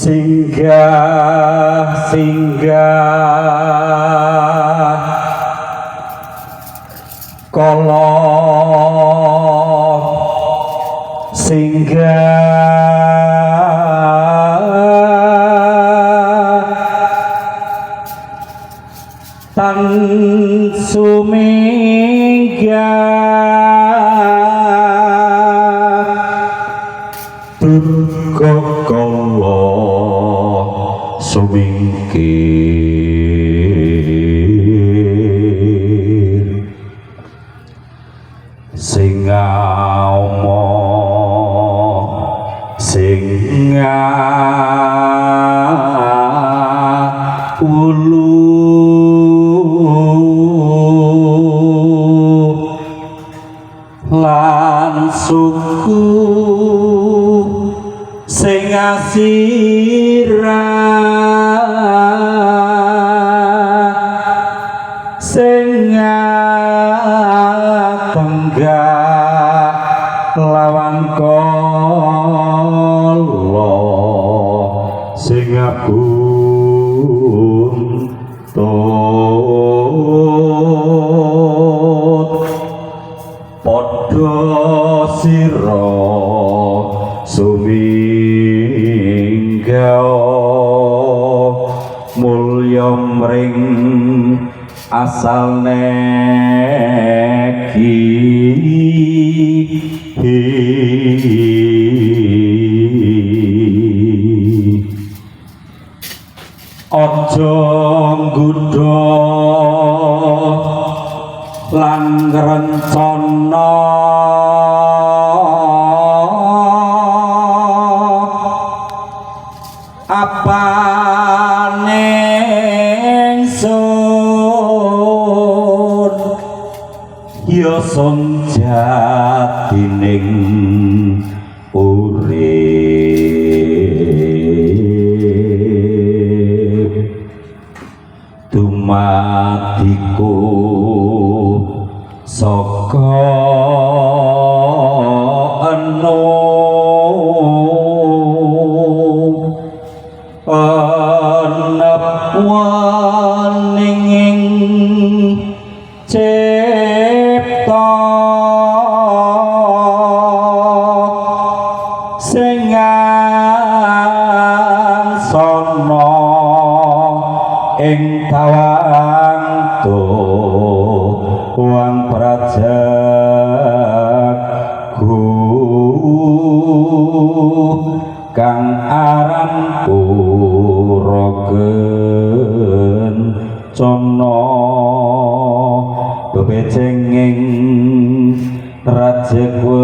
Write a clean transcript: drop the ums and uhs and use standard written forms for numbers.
singgah kala tan suminggah duka kala sumingkir sing ngamo sing ulu lan suku sing asirah sing tenggak lawan kala sing buntut padha sira sumingga mulya mring asal neki aja nggodha lan rencana apane ingsun ya sun jatining urip dumadiku saka waning cipta sing sono ing tawang tuwang prajaku kang aran Kencana bebecenging Rajegwesi